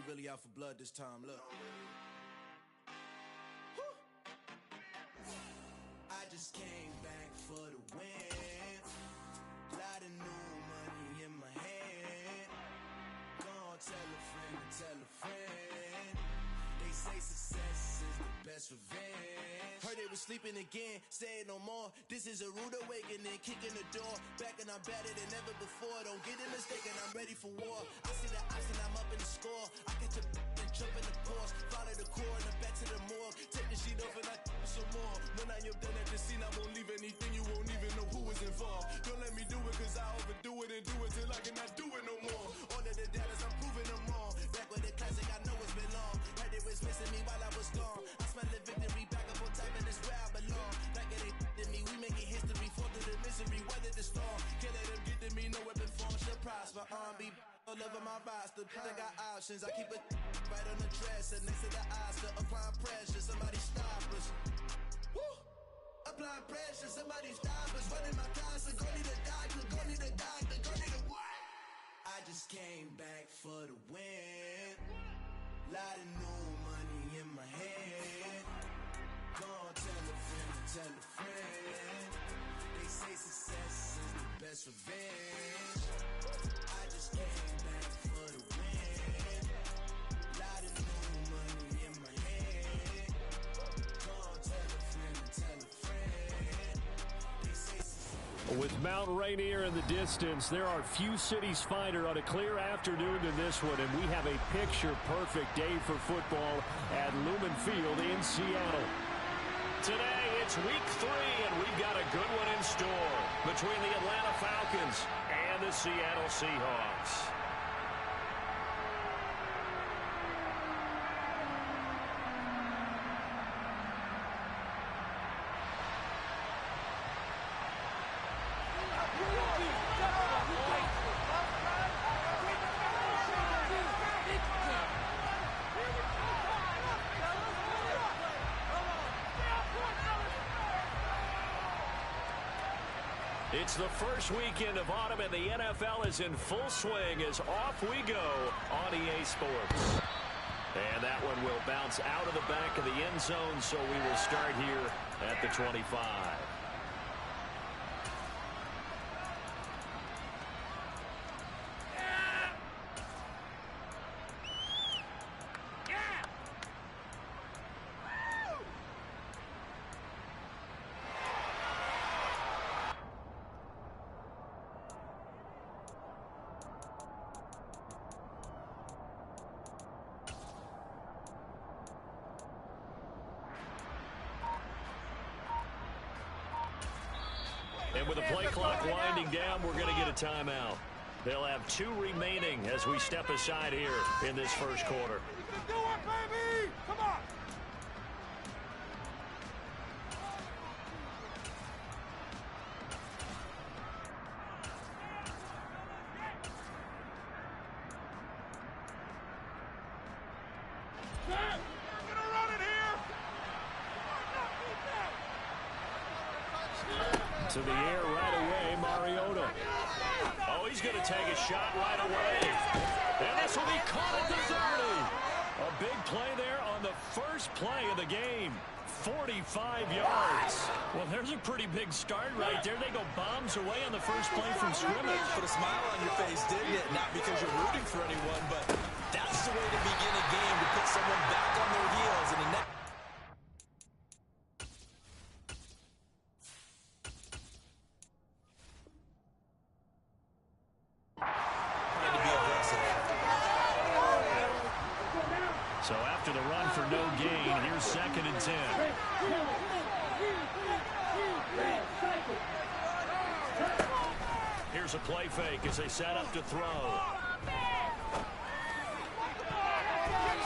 really out for blood this time. Look. I just came back for the win. Lot of new money in my hand. Gonna tell a friend to tell a friend. They say success is the best revenge. Heard they was sleeping again, say it no more. This is a rude awakening, kicking the door. Back and I'm better than ever before. Don't get it mistaken, I'm ready for war. I see the option, I'm up in the score. I catch a and jump in the course. Follow the core and then back to the morgue. Take the sheet off and I some more. When I am done at the scene, I won't leave anything. You won't even know who is involved. Don't let me do it cause I overdo it and do it till I cannot do it no more. All of the doubters, I'm proving them wrong. Back with the classic, I know it's been long. Heard it was missing me while I was gone. I smell the victory back up on top and it's where I belong. Like it ain't to me, we making history. Fall through the misery, weather the storm. Can't let them get to me, no weapon form shall prosper. Be all over my roster, I got options. I keep it right on the dresser, next to the Oscar. Applying pressure, somebody stop us. Woo! Applying pressure, somebody stop us. Running my closet, go need a doctor, go need a doctor, go need a what? I just came back for the win. Lot of new money in my hand. Gonna tell a friend to tell a friend. They say success is the best revenge. I just came back for the win. Lot of new money in my hand. Gonna tell a friend to tell a friend. They say success. With Mount Rainier in the distance, there are few cities finer on a clear afternoon than this one, and we have a picture-perfect day for football at Lumen Field in Seattle. Today, it's week 3, and we've got a good one in store between the Atlanta Falcons and the Seattle Seahawks. It's the first weekend of autumn, and the NFL is in full swing as off we go on EA Sports. And that one will bounce out of the back of the end zone, so we will start here at the 25. And with the play clock winding down, we're going to get a timeout. They'll have 2 remaining as we step aside here in this first quarter. You can do it, baby! Come on! To the air right away, Mariota. Oh, he's going to take a shot right away. And this will be caught at the 30. A big play there on the first play of the game. 45 yards. Well, there's a pretty big start right there. They go bombs away on the first play from scrimmage. Put a smile on your face, didn't it? Not because you're rooting for anyone, but that's the way to begin a game, to put someone back on their heels. And the So after the run for no gain, here's 2nd and 10. Here's a play fake as they set up to throw.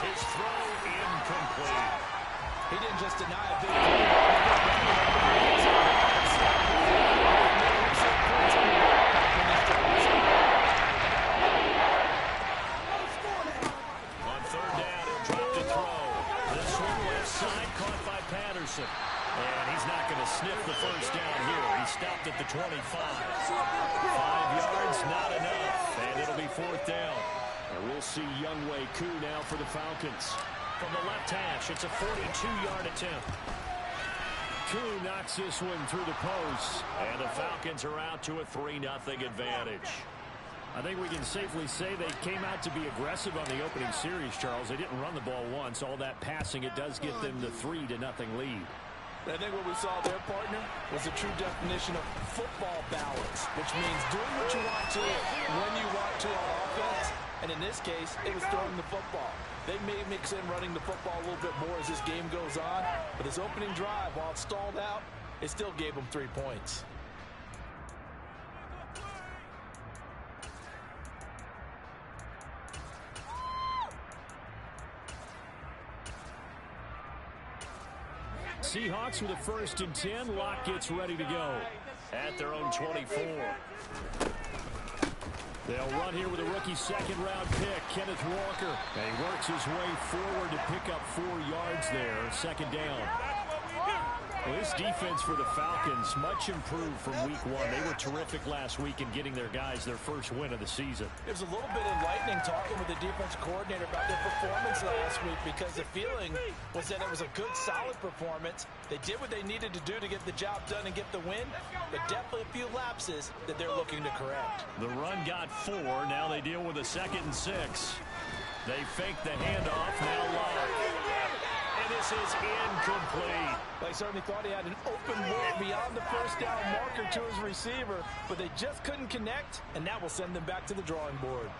His throw incomplete. He didn't just deny a big play. And he's not going to sniff the first down here. He stopped at the 25. 5 yards, not enough. And it'll be 4th down. And we'll we'll see Younghoe Koo now for the Falcons. From the left hash, it's a 42-yard attempt. Koo knocks this one through the post. And the Falcons are out to a 3-0 advantage. I think we can safely say they came out to be aggressive on the opening series, Charles. They didn't run the ball once. All that passing, it does get them the 3-0 lead. I think what we saw there, partner, was the true definition of football balance, which means doing what you want to when you want to on offense. And in this case, it was throwing the football. They may mix in running the football a little bit more as this game goes on, but this opening drive, while it stalled out, it still gave them 3 points. Seahawks with a 1st and 10. Locke gets ready to go at their own 24. They'll run here with a rookie 2nd-round pick, Kenneth Walker. And he works his way forward to pick up 4 yards there. 2nd down. Well, this defense for the Falcons, much improved from week 1. They were terrific last week in getting their guys their first win of the season. It was a little bit enlightening talking with the defense coordinator about their performance last week, because the feeling was that it was a good, solid performance. They did what they needed to do to get the job done and get the win, but definitely a few lapses that they're looking to correct. The run got 4. Now they deal with a 2nd and 6. They fake the handoff. Now Locke. And this is incomplete. They certainly thought he had an open look beyond the 1st down marker to his receiver, but they just couldn't connect, and that will send them back to the drawing board.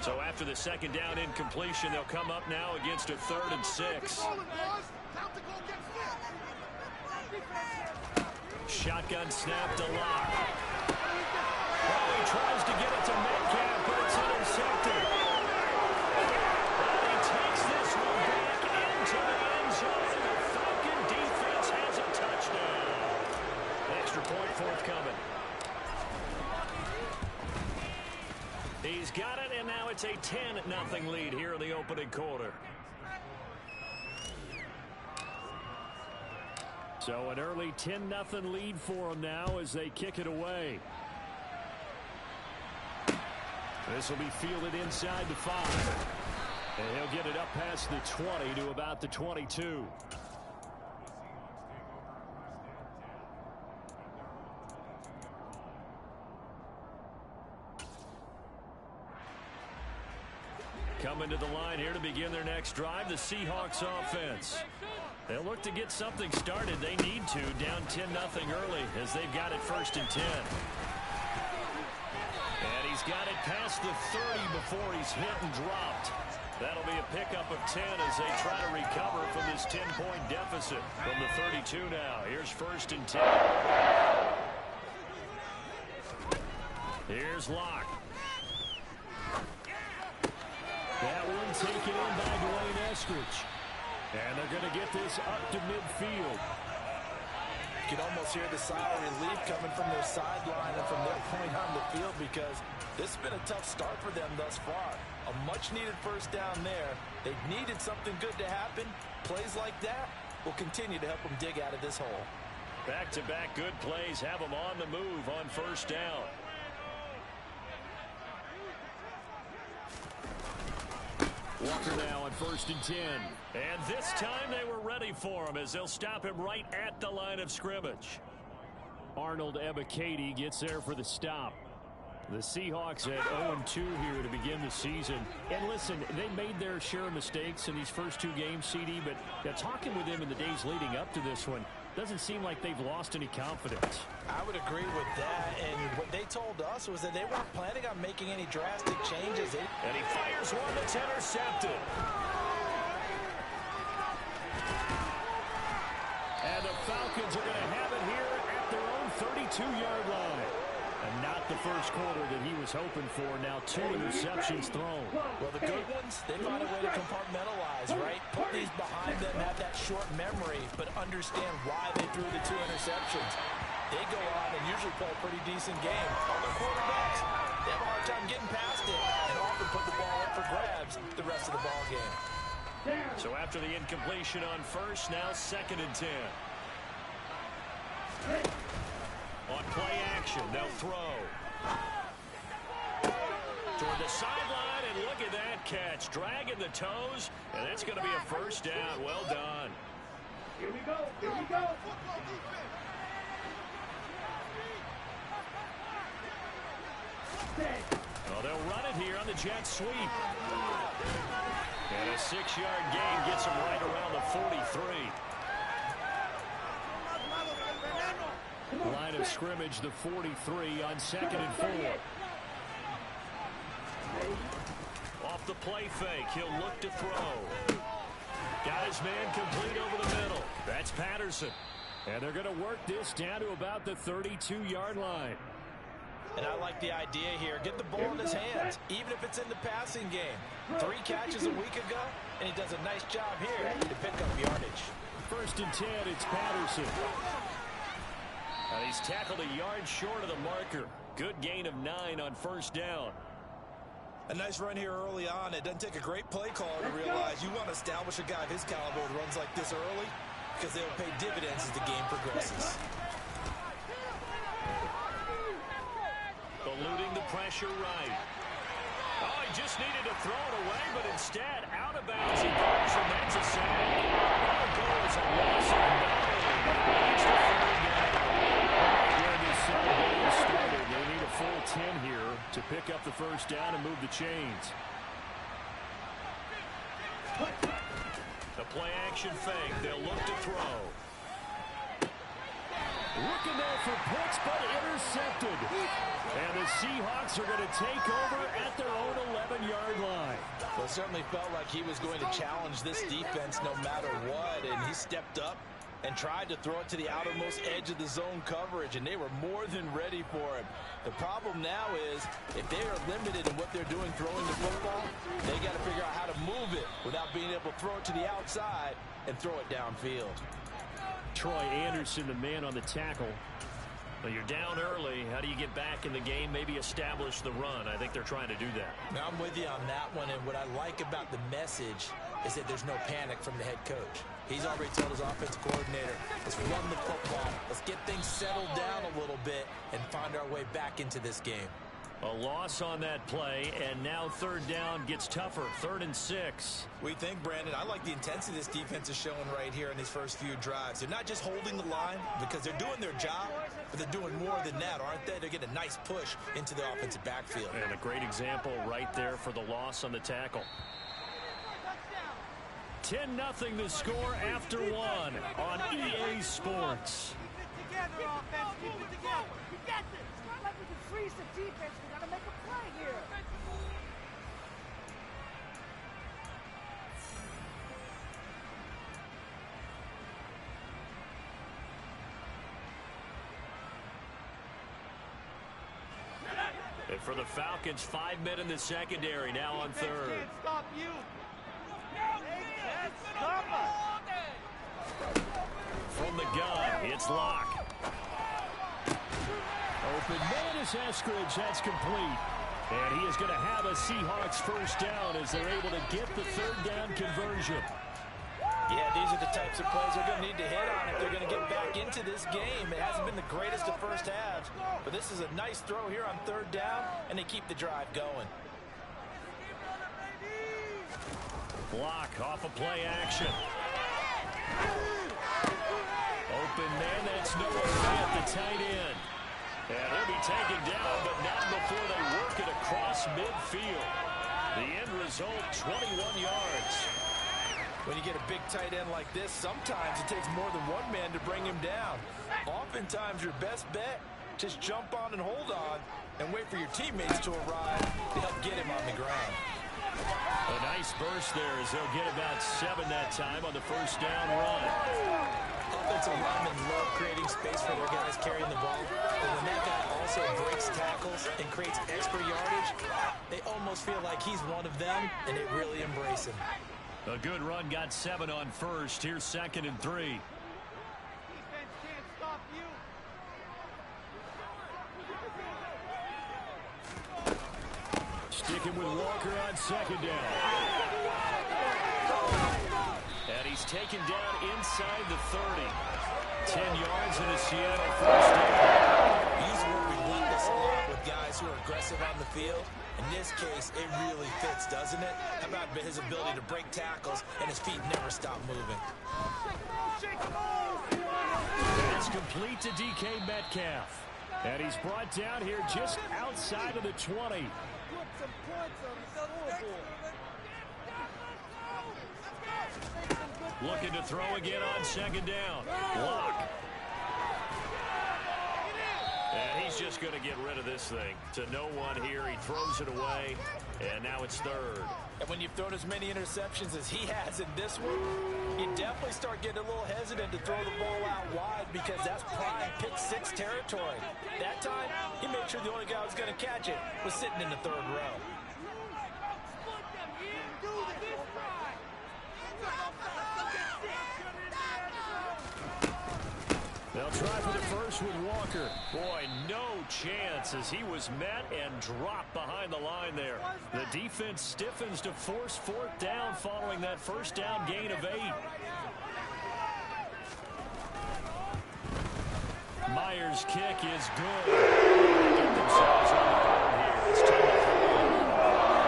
So after the 2nd down incompletion, they'll come up now against a 3rd and 6. Shotgun snap to Locke. Oh, he tries to get it to Metcalf, but it's intercepted. Well, he takes this one back into the end zone. The Falcon defense has a touchdown. Extra point forthcoming. He's got it, and now it's a 10-0 lead here in the opening quarter. So an early 10-0 lead for them now as they kick it away. This will be fielded inside the 5. And he'll get it up past the 20 to about the 22. Coming to the line here to begin their next drive, the Seahawks offense. They'll look to get something started. They need to, down 10-0 early as they've got it 1st and 10. And he's got it past the 30 before he's hit and dropped. That'll be a pickup of 10 as they try to recover from this 10-point deficit from the 32 now. Here's 1st and 10. Here's Locke. That one taken in by Dwayne Eskridge. And they're going to get this up to midfield. You can almost hear the sigh of relief coming from their sideline and from their point on the field, because this has been a tough start for them thus far. A much-needed 1st down there. They needed something good to happen. Plays like that will continue to help them dig out of this hole. Back-to-back good plays have them on the move on 1st down. Walker now on 1st and 10. And this time they were ready for him as they'll stop him right at the line of scrimmage. Arnold Ebiketie gets there for the stop. The Seahawks at 0-2 here to begin the season. And listen, they made their share of mistakes in these first 2 games, CD, but talking with them in the days leading up to this one, doesn't seem like they've lost any confidence. I would agree with that, and what they told us was that they weren't planning on making any drastic changes. And he fires one that's intercepted. And the Falcons are going to have it here at their own 32-yard line. And not the first quarter that he was hoping for. Now 2 interceptions thrown. Well, the good ones, they find a way to compartmentalize, right? Put these behind them, have that short memory, but understand why they threw the 2 interceptions. They go on and usually play a pretty decent game. Other quarterbacks, they have a hard time getting past it and often put the ball up for grabs the rest of the ball game. So after the incompletion on 1st, now 2nd and 10. On play action, they'll throw. Toward the sideline, And look at that catch. Dragging the toes, and that's going to be a first down. Well done. Here we go. Here we go. Well, they'll run it here on the jet sweep. And a 6-yard gain gets them right around the 43. Line of scrimmage, the 43 on 2nd and 4. Off the play fake, he'll look to throw. Got his man complete over the middle. That's Patterson. And they're going to work this down to about the 32-yard line. And I like the idea here. Get the ball in his hands, even if it's in the passing game. 3 catches a week ago, and he does a nice job here to pick up yardage. 1st and 10, it's Patterson. He's tackled a yard short of the marker. Good gain of 9 on 1st down. A nice run here early on. It doesn't take a great play caller to realize you want to establish a guy of his caliber who runs like this early, because they'll pay dividends as the game progresses. Eluding the pressure right. Oh, he just needed to throw it away, but instead, out of bounds he goes, and that's a sack. That goes a loss of 9. That's the 3rd down. Where this game started, they need a full 10 here to pick up the 1st down and move the chains. The play action fake. They'll look to throw. Looking there for picks, but intercepted. And the Seahawks are going to take over at their own 11-yard line. Well, it certainly felt like he was going to challenge this defense no matter what, and he stepped up and tried to throw it to the outermost edge of the zone coverage, and they were more than ready for him. The problem now is, if they are limited in what they're doing throwing the football, they got to figure out how to move it without being able to throw it to the outside and throw it downfield. Troy Anderson, the man on the tackle. Well, you're down early. How do you get back in the game? Maybe establish the run. I think they're trying to do that. Now, I'm with you on that one, and what I like about the message is that there's no panic from the head coach. He's already told his offensive coordinator, let's run the football, let's get things settled down a little bit and find our way back into this game. A loss on that play, and now 3rd down gets tougher. 3rd and 6. We think, Brandon, I like the intensity this defense is showing right here in these first few drives. They're not just holding the line because they're doing their job, but they're doing more than that, aren't they? They're getting a nice push into the offensive backfield. And a great example right there for the loss on the tackle. 10-0 the score after 1 on EA Sports. Keep it together, offense. Keep it together. You got this. It's not like we can freeze the defense. We got to make a play here. And for the Falcons, 5 men in the secondary now on 3rd. Can't stop you. Stop us. From the gun, it's Locke. Open man is Eskridge. That's complete. And he is going to have a Seahawks 1st down as they're able to get the 3rd down conversion. Yeah, these are the types of plays they're going to need to hit on if they're going to get back into this game. It hasn't been the greatest of first halves, but this is a nice throw here on 3rd down, and they keep the drive going. Block off a play action. Open man, that's Noah Fant, the tight end. And he'll be taken down, but not before they work it across midfield. The end result, 21 yards. When you get a big tight end like this, sometimes it takes more than one man to bring him down. Oftentimes, your best bet, just jump on and hold on and wait for your teammates to arrive to help get him on the ground. A nice burst there as they'll get about 7 that time on the 1st down run. Offensive linemen love creating space for their guys carrying the ball. But when that guy also breaks tackles and creates extra yardage, they almost feel like he's one of them, and they really embrace him. A good run, got 7 on 1st. Here's 2nd and 3. Defense can't stop you. Sticking with Walker on 2nd down. And he's taken down inside the 30. 10 yards and a Seattle first down. He's working relentless a lot with guys who are aggressive on the field. In this case, it really fits, doesn't it? How about his ability to break tackles and his feet never stop moving? It's complete to DK Metcalf. And he's brought down here just outside of the 20. Looking to throw again on second down. Lock. And he's just going to get rid of this thing. To no one here. He throws it away. And now it's third. And when you've thrown as many interceptions as he has in this one, you definitely start getting a little hesitant to throw the ball out wide because that's prime pick six territory. That time, he made sure the only guy who was going to catch it was sitting in the third row. They'll try for the first with Walker. Boy, no chance as he was met and dropped behind the line there. The defense stiffens to force fourth down following that first down gain of 8. Myers' kick is good. They get themselves on the board here. It's 10 to 3.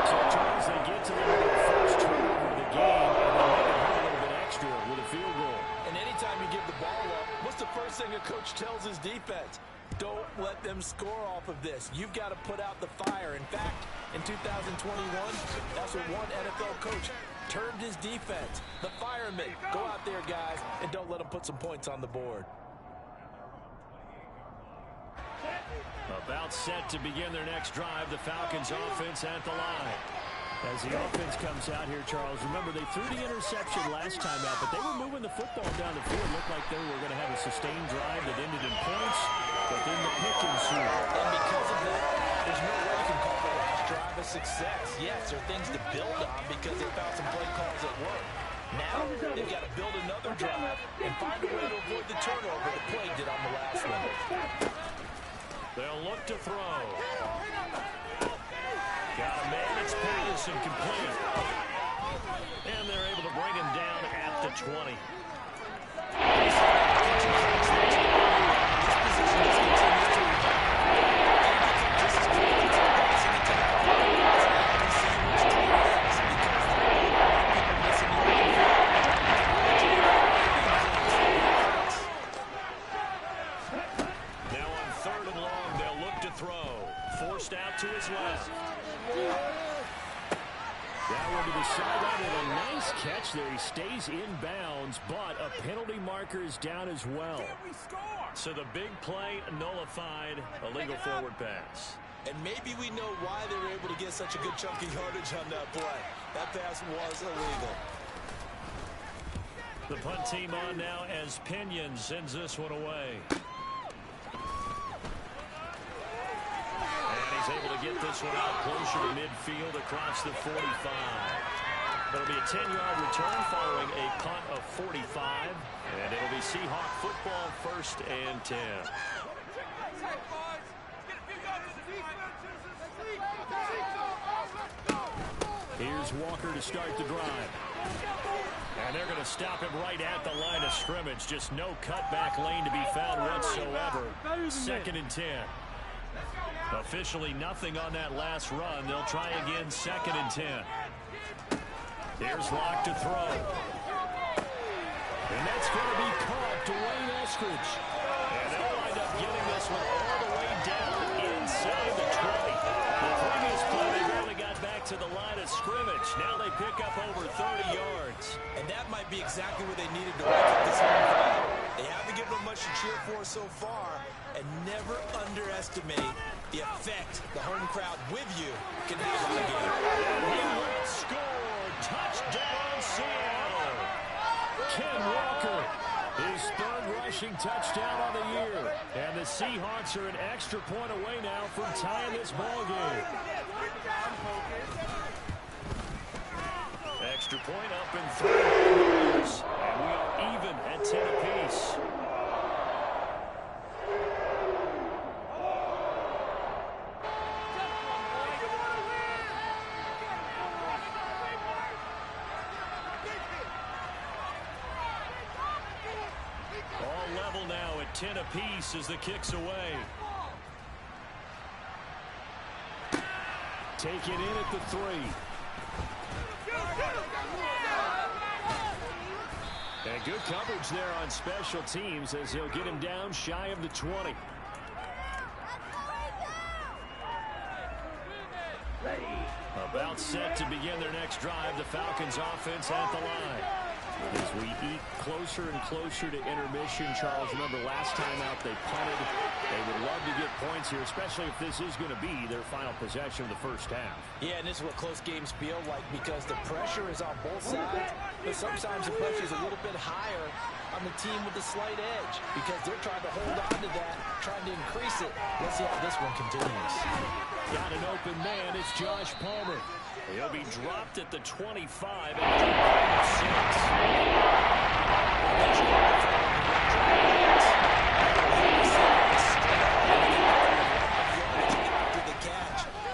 So Charles, they get to the first turnover of the game and they make it a little bit extra with a field goal. And anytime you give the ball up, what's the first thing a coach tells his defense? Don't let them score off of this. You've got to put out the fire. In fact, in 2021, that's what one NFL coach termed his defense. The firemen. Go out there, guys, and don't let them put some points on the board. About set to begin their next drive, the Falcons offense at the line. As the offense comes out here, Charles, remember they threw the interception last time out, but they were moving the football down the field. Looked like they were going to have a sustained drive that ended in points, but then the pick ensued. And because of that, there's no way you can call the last drive a success. Yes, there are things to build on because they found some play calls at work. Now, they've got to build another drive and find a way to avoid the turnover that plagued it on the last one. They'll look to throw. Got a man, it's Patterson complete. And they're able to bring him down at the 20. Now on 3rd and long, they'll look to throw. Forced out to his left. That one to the sideline and a nice catch there. He stays in bounds, but a penalty marker is down as well. So the big play nullified, a legal forward pass. And maybe we know why they were able to get such a good chunky yardage on that play. That pass was illegal. The punt team on now as Pinion sends this one away. Able to get this one out closer to midfield across the 45. It'll be a 10-yard return following a punt of 45. And it'll be Seahawk football 1st and 10. Here's Walker to start the drive. And they're going to stop him right at the line of scrimmage. Just no cutback lane to be found whatsoever. 2nd and 10. Officially nothing on that last run. They'll try again 2nd and 10. Here's Locke to throw. And that's going to be caught to Wayne Eskridge. And they'll wind up getting this one all the way down inside the 20. The previous play, they barely got back to the line of scrimmage. Now they pick up over 30 yards. And that might be exactly what they needed to wake up this home crowd. They haven't given them much to cheer for so far. And never underestimate the effect the home crowd with you can have on the game. He will score. Touchdown, Seattle. Ken Walker, his 3rd rushing touchdown of the year. And the Seahawks are an extra point away now from tying this ball game. Extra point up in 3 quarters. And we are even at 10 apiece. 10 apiece as the kick's away. Take it in at the 3. And good coverage there on special teams as he'll get him down shy of the 20. About set to begin their next drive. The Falcons offense at the line. As we eat closer and closer to intermission, Charles, remember last time out they punted. They would love to get points here, especially if this is going to be their final possession of the first half. Yeah, and this is what close games feel like because the pressure is on both sides, but sometimes the pressure is a little bit higher on the team with the slight edge because they're trying to hold on to that, trying to increase it. Let's see how this one continues. Got an open man. It's Josh Palmer. He'll be dropped at the 25 after 6.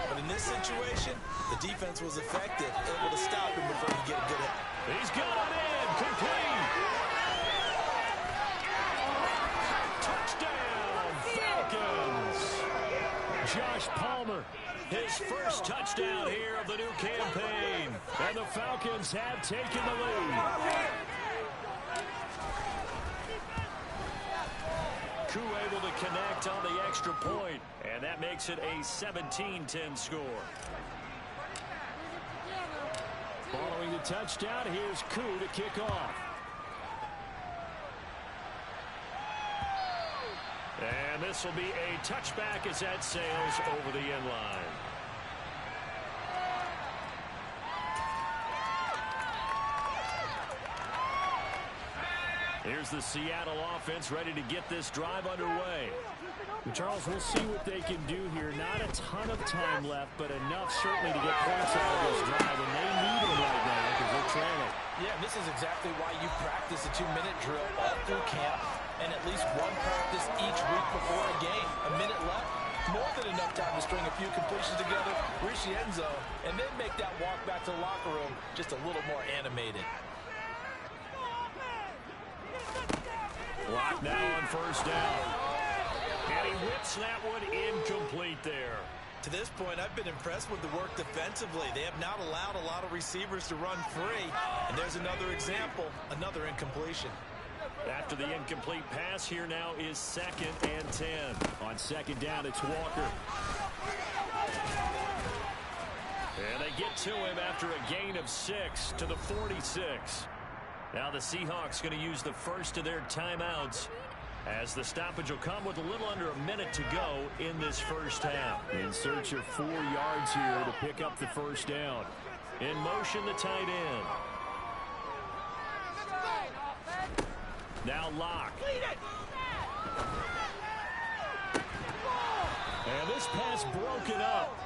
But in this situation, the defense was effective, able to stop him before he get a good hit. He's got it in. Complete. Touchdown, Falcons. Josh Palmer, his first touchdown here of the new campaign. And the Falcons have taken the lead. Koo able to connect on the extra point, and that makes it a 17-10 score. Following the touchdown, here's Koo to kick off. And this will be a touchback as that sails over the end line. Here's the Seattle offense ready to get this drive underway. Charles, we'll see what they can do here. Not a ton of time left, but enough certainly to get points out of this drive, and they need them right now because they're trailing. Yeah, this is exactly why you practice a 2-minute drill all through camp and at least one practice each week before a game. A minute left, more than enough time to string a few completions together, reach the end zone, and then make that walk back to the locker room just a little more animated. Block now on first down. And he whips that one incomplete there. To this point, I've been impressed with the work defensively. They have not allowed a lot of receivers to run free. And there's another example, another incompletion. After the incomplete pass, here now is 2nd and 10. On second down, it's Walker. And they get to him after a gain of 6 to the 46. Now the Seahawks going to use the first of their timeouts as the stoppage will come with a little under a minute to go in this first half. In search of 4 yards here to pick up the first down. In motion, the tight end. Now Locke. And this pass broken up.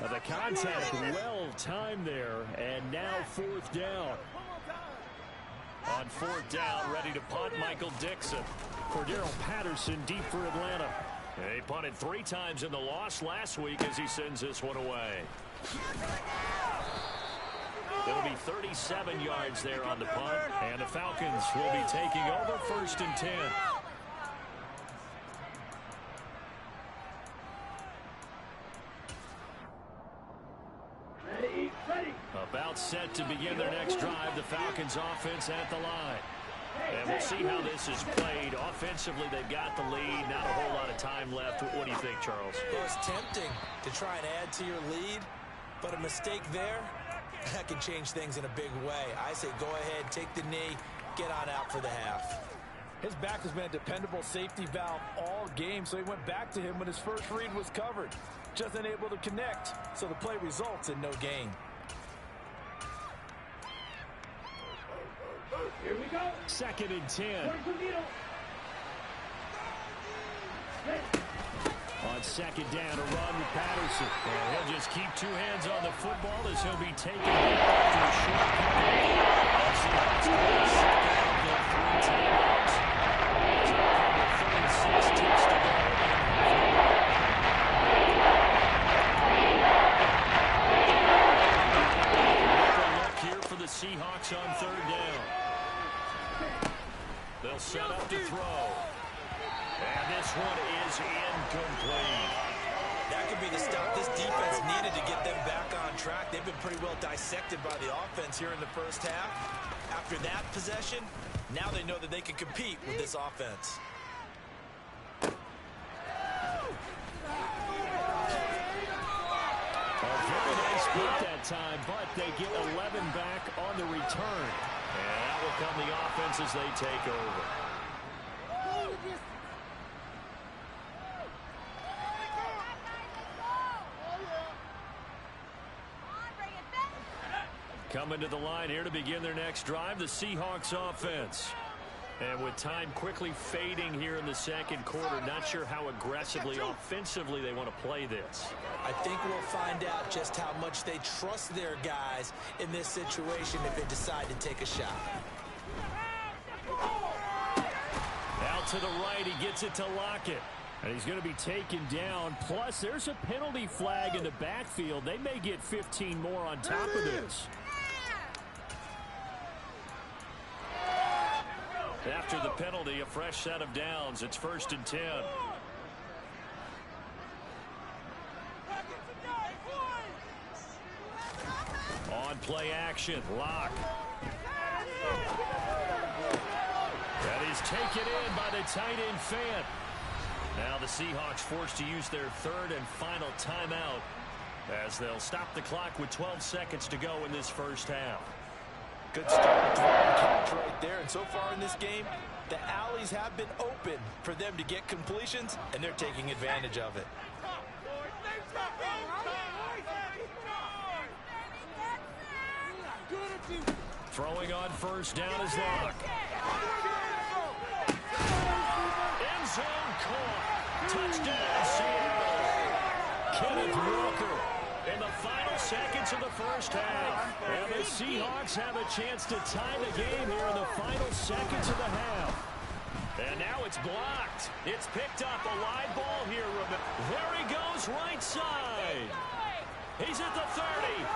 The contact well timed there, and now 4th down. On 4th down, ready to punt, Michael Dixon. Cordero Patterson deep for Atlanta. He punted 3 times in the loss last week as he sends this one away. It'll be 37 yards there on the punt, and the Falcons will be taking over 1st and 10. About set to begin their next drive, the Falcons offense at the line. And we'll see how this is played. Offensively, they've got the lead. Not a whole lot of time left. What do you think, Charles? Well, it's tempting to try and add to your lead, but a mistake there, that can change things in a big way. I say go ahead, take the knee, get on out for the half. His back has been a dependable safety valve all game, so he went back to him when his first read was covered. Just unable to connect, so the play results in no gain. Here we go. 2nd and 10. On 2nd down, a run with Patterson. And he'll just keep 2 hands on the football as he'll be taken after a short punt. Second of the 3 timeouts. 36 ticks to go. Look here for the Seahawks on 3rd down. They'll set up to throw. And this one is incomplete. That could be the stop this defense needed to get them back on track. They've been pretty well dissected by the offense here in the first half. After that possession, now they know that they can compete with this offense. Very nice split that time, but they get 11 back on the return. And that will come the offense as they take over. Coming to the line here to begin their next drive, the Seahawks offense. And with time quickly fading here in the second quarter, not sure how aggressively, offensively they want to play this. I think we'll find out just how much they trust their guys in this situation if they decide to take a shot. Out to the right, he gets it to Lockett. And he's going to be taken down. Plus, there's a penalty flag in the backfield. They may get 15 more on top of this. After the penalty, a fresh set of downs. It's 1st and 10. On play action, Lock. That is taken in by the tight end Fant. Now the Seahawks forced to use their 3rd and final timeout as they'll stop the clock with 12 seconds to go in this first half. Good start throwing catch right there. And so far in this game, the alleys have been open for them to get completions, and they're taking advantage of it. Throwing on 1st down is Lock. End zone caught. Touchdown, Seattle. Kenneth Walker in the final seconds of the first half. And the Seahawks have a chance to tie the game here in the final seconds of the half. And now it's blocked. It's picked up. A live ball here. There he goes, right side. He's at the 30.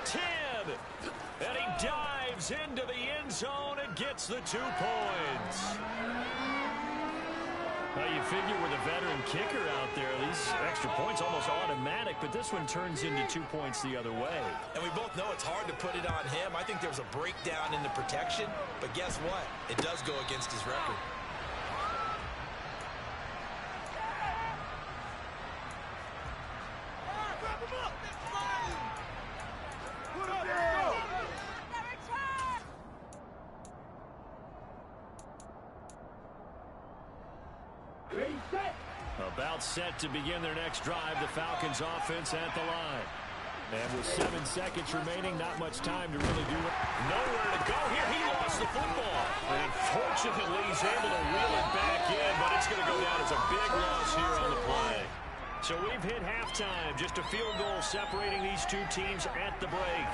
10. And he dives into the end zone and gets the 2 points. Now you figure with a veteran kicker out there, these extra points almost automatic, but this one turns into 2 points the other way. And we both know it's hard to put it on him. I think there was a breakdown in the protection, but guess what? It does go against his record. About set to begin their next drive, the Falcons offense at the line. And with 7 seconds remaining, not much time to really do it. Nowhere to go here. He lost the football. And fortunately, he's able to reel it back in, but it's going to go down as a big loss here on the play. So we've hit halftime. Just a field goal separating these two teams at the break.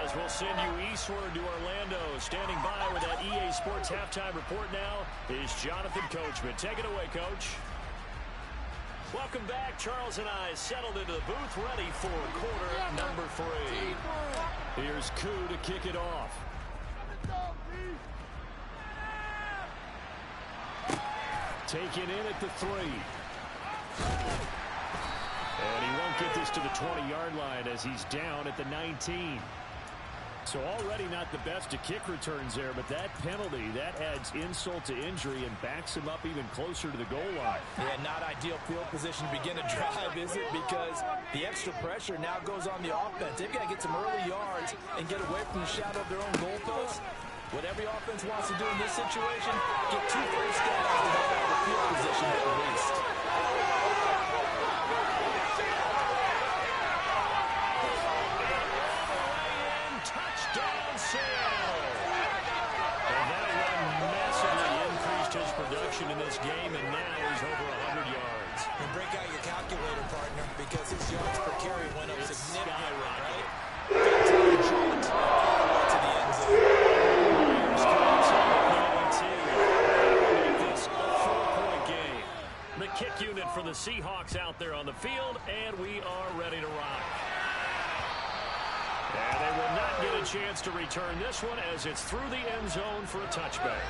As we'll send you eastward to Orlando. Standing by with that EA Sports halftime report now is Jonathan Coachman. Take it away, Coach. Welcome back. Charles and I settled into the booth, ready for quarter number 3. Here's Koo to kick it off. Taken in at the 3. And he won't get this to the 20-yard line as he's down at the 19. So already not the best of kick returns there, but that penalty, that adds insult to injury and backs him up even closer to the goal line. Yeah, not ideal field position to begin a drive, is it? Because the extra pressure now goes on the offense. They've got to get some early yards and get away from the shadow of their own goalposts. What every offense wants to do in this situation, get 2 first downs to help out the field position at the least. In this game, and now he's over 100 yards. And break out your calculator, partner, because his yards per carry went up significantly, right? To the end zone. Make this a 4-point game. The kick unit for the Seahawks out there on the field, and we are ready to rock. And they will not get a chance to return this one as it's through the end zone for a touchback.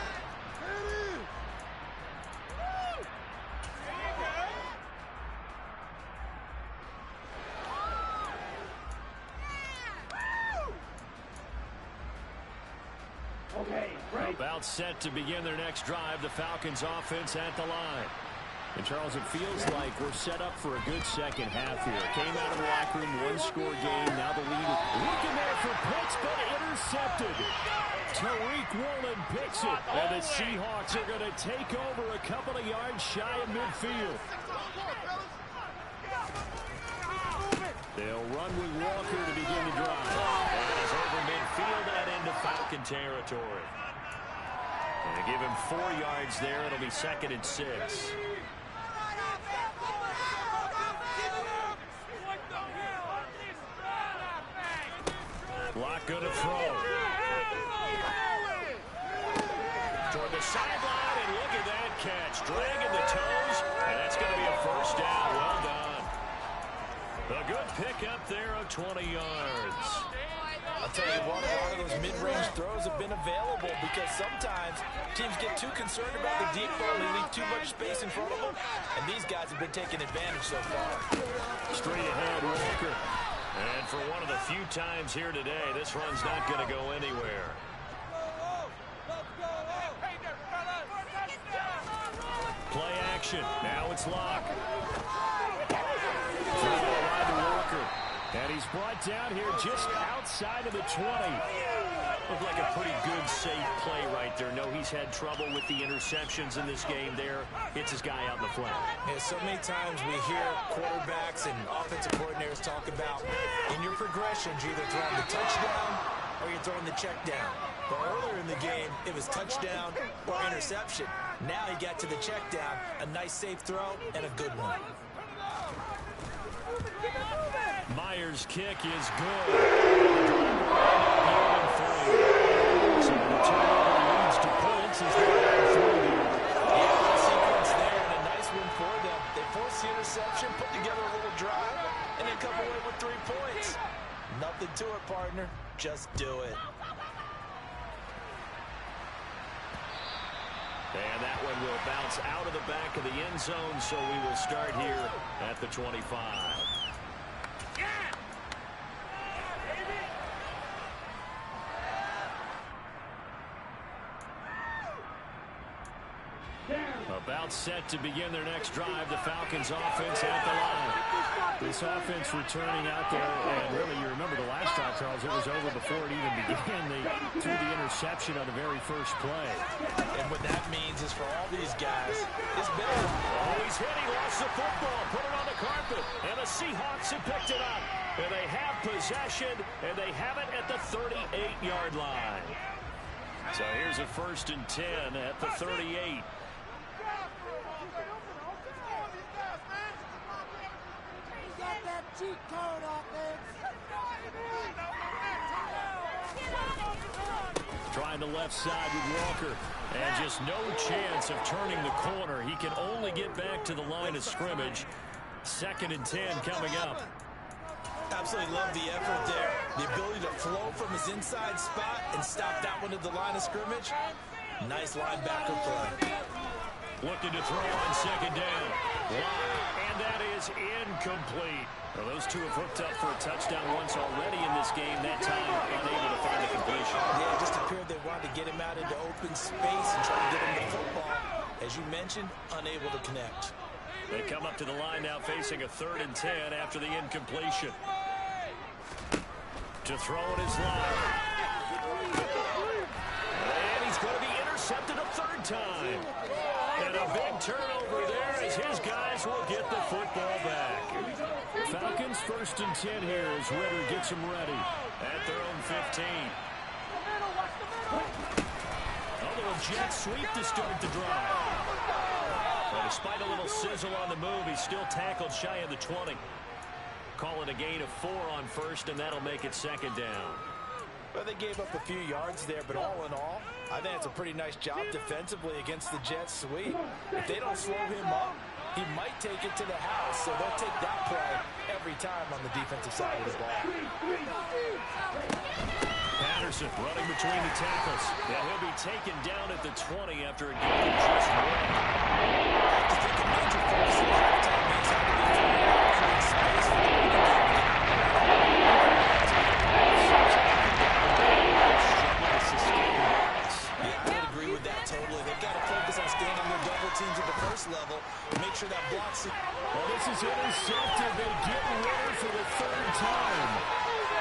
About set to begin their next drive, the Falcons offense at the line. And, Charles, it feels like we're set up for a good second half here. Came out of the locker room, one-score game. Now the lead is looking there for Pitts, but intercepted. Tariq Woolen picks it, and the Seahawks are going to take over a couple of yards shy of midfield. They'll run with Walker to begin the drive. And it's over midfield and into Falcon territory. And give him 4 yards there. It'll be 2nd and 6. Block going to throw. Toward the sideline, and look at that catch. Dragging the toes, and that's going to be a first down. Well done. A good pickup there of 20 yards. I'll tell you what, a lot of those mid-range throws have been available because sometimes teams get too concerned about the deep ball and they leave too much space in front of them, and these guys have been taking advantage so far. Straight ahead, Walker. And for one of the few times here today, this run's not going to go anywhere. Play action. Now it's Locke. Throw wide to Walker. And he's brought down here just outside of the 20. Looked like a pretty good, safe play right there. No, he's had trouble with the interceptions in this game there. Hits his guy out in the flat. Yeah, so many times we hear quarterbacks and offensive coordinators talk about in your progressions, you're either throwing the touchdown or you're throwing the check down. But earlier in the game, it was touchdown or interception. Now he got to the check down, a nice safe throw, and a good one. Myers' kick is good. So the turnover leads to points as they're down 3 there. Yeah, sequence there and a nice win for them. They forced the interception, put together a little drive, and then come away with 3 points. Nothing to it, partner. Just do it. And that one will bounce out of the back of the end zone, so we will start here at the 25. About set to begin their next drive, the Falcons offense at the line. This offense returning out there, and really you remember the last drive, Charles, it was over before it even began. They threw the interception on the very first play. And what that means is for all these guys, it's been Oh, he's hit, he lost the football, put it on the carpet, and the Seahawks have picked it up. And they have possession, and they have it at the 38-yard line. So here's a 1st and 10 at the 38. Cheat code offense. Trying the left side with Walker. And just no chance of turning the corner. He can only get back to the line of scrimmage. 2nd and 10 coming up. Absolutely love the effort there. The ability to flow from his inside spot and stop that one at the line of scrimmage. Nice linebacker play. Looking to throw on 2nd down. And that is incomplete. Well, those two have hooked up for a touchdown once already in this game. That time, unable to find a completion. Yeah, it just appeared they wanted to get him out into open space and try to get him the football. As you mentioned, unable to connect. They come up to the line now facing a 3rd and 10 after the incompletion. To throw it is Locke. And he's going to be intercepted a 3rd time. And a big turnover there as his guys will get the football back. Falcons 1st and 10 here as Ritter gets them ready at their own 15. A little jet sweep to start the drive. But despite a little sizzle on the move, he's still tackled shy of the 20. Call it a gain of 4 on 1st, and that'll make it 2nd down. Well, they gave up a few yards there, but all in all, I think it's a pretty nice job defensively against the jet sweep. If they don't slow him up, he might take it to the house, so they'll take that play every time on the defensive side of the ball. Patterson running between the tackles. Yeah, he'll be taken down at the 20 after a game of just 1. I just think a major focus in halftime is how to create space for the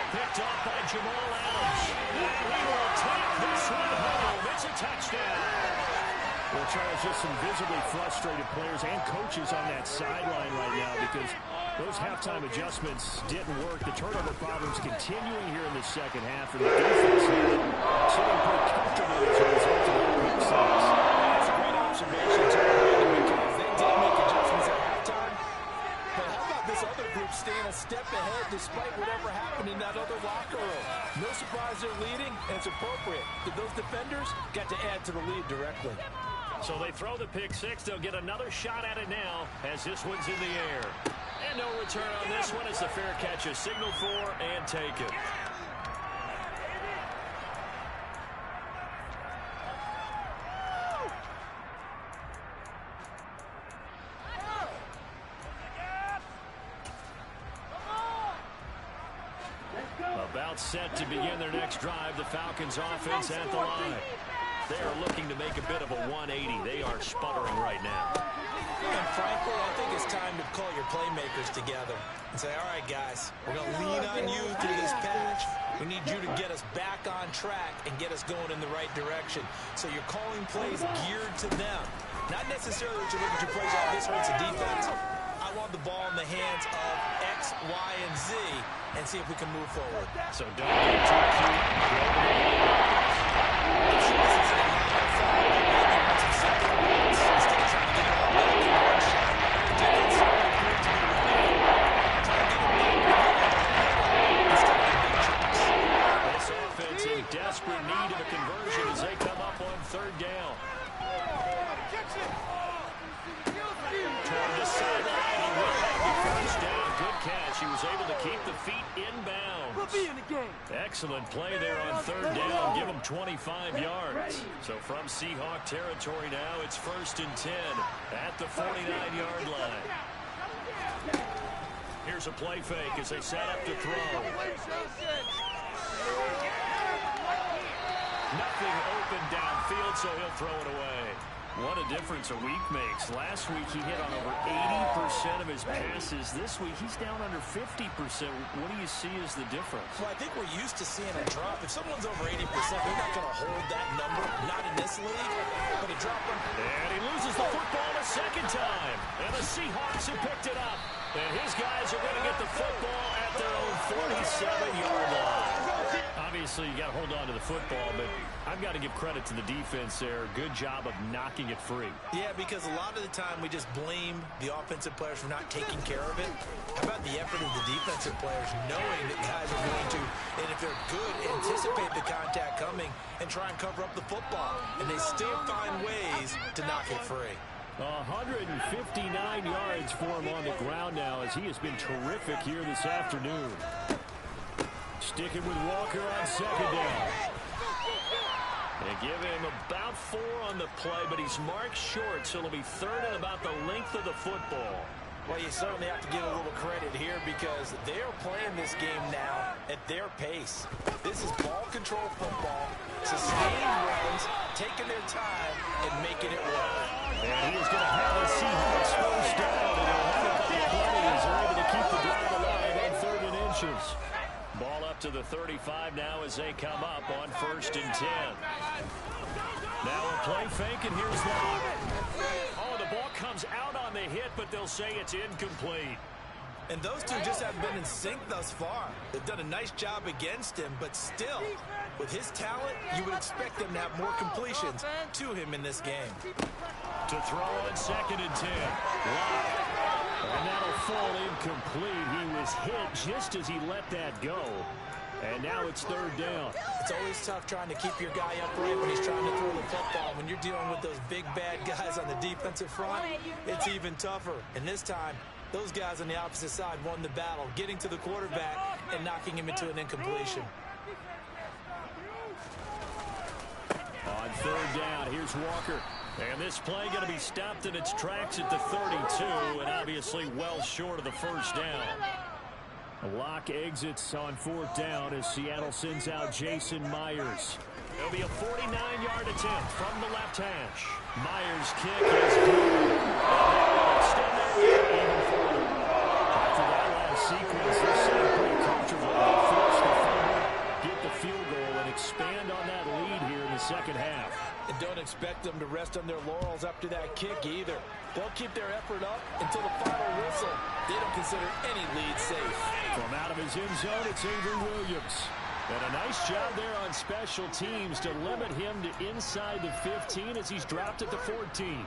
Picked off by Jamal Adams. And he will take this one home. It's a touchdown. Well, Charles, just some visibly frustrated players and coaches on that sideline right now because those halftime adjustments didn't work. The turnover problems continuing here in the second half, and the defense sitting pretty comfortably as a result of that pick six. That's a great observation, too, because they did make adjustments at halftime. But how about this other group staying a step ahead despite whatever happened in that other locker room? No surprise they're leading, and it's appropriate. Those defenders got to add to the lead directly. So they throw the pick six. They'll get another shot at it now as this one's in the air. And no return on this one as the fair catch is signaled for and taken. About set to begin their next drive. The Falcons offense at the line. They are looking to make a bit of a 180. They are sputtering right now. And frankly, I think it's time to call your playmakers together and say, all right, guys, we're going to lean on you through this patch. We need you to get us back on track and get us going in the right direction. So you're calling plays geared to them. Not necessarily that you look at your plays, oh, this hurts the defense. I want the ball in the hands of X, Y, and Z and see if we can move forward. So don't get too cute. This offense in desperate need of a conversion as they come up on third down. Toward the sideline, he will have the first down. Good catch. He was able to keep the feet inbounds. We'll be in the game. Excellent play there on third down. Give him 25 yards. So from Seahawk territory now, it's 1st and 10 at the 49-yard line. Here's a play fake as they set up to throw. Nothing open downfield, so he'll throw it away. What a difference a week makes. Last week he hit on over 80% of his passes. This week he's down under 50%. What do you see as the difference? Well, I think we're used to seeing a drop. If someone's over 80%, they're not going to hold that number. Not in this league. But a drop on... And he loses the football a second time. And the Seahawks have picked it up. And his guys are going to get the football at their own 47-yard line. Obviously, you got to hold on to the football, but I've got to give credit to the defense there. Good job of knocking it free. Yeah, because a lot of the time we just blame the offensive players for not taking care of it. How about the effort of the defensive players knowing that guys are going to, and if they're good, anticipate the contact coming and try and cover up the football. And they still find ways to knock it free. 159 yards for him on the ground now as he has been terrific here this afternoon. Sticking with Walker on second down. They give him about 4 on the play, but he's marked short, so it'll be third and about the length of the football. Well, you certainly have to give a little credit here because they are playing this game now at their pace. This is ball control football, sustained runs, taking their time, and making it work. And he is going to have the Seahawks first down, and they'll have a couple plays. They're able to keep the drive alive on 3rd and inches. Ball up to the 35 now as they come up on 1st and 10. Now a play fake, and here's Locke. Oh, the ball comes out on the hit, but they'll say it's incomplete. And those two just haven't been in sync thus far. They've done a nice job against him, but still, with his talent, you would expect them to have more completions to him in this game. To throw on 2nd and 10. Locke. And that'll fall incomplete. He was hit just as he let that go. And now it's 3rd down. It's always tough trying to keep your guy upright when he's trying to throw the football. When you're dealing with those big, bad guys on the defensive front, it's even tougher. And this time, those guys on the opposite side won the battle, getting to the quarterback and knocking him into an incompletion. On 3rd down, here's Walker. And this play going to be stopped in its tracks at the 32, and obviously well short of the first down. Locke exits on 4th down as Seattle sends out Jason Myers. It'll be a 49-yard attempt from the left hash. Myers' kick is good. Extend their lead even further. After that last sequence, they're sitting pretty comfortable. They forced the second half. And don't expect them to rest on their laurels after that kick either. They'll keep their effort up until the final whistle. They don't consider any lead safe. From out of his end zone, it's Avery Williams. And a nice job there on special teams to limit him to inside the 15 as he's dropped at the 14.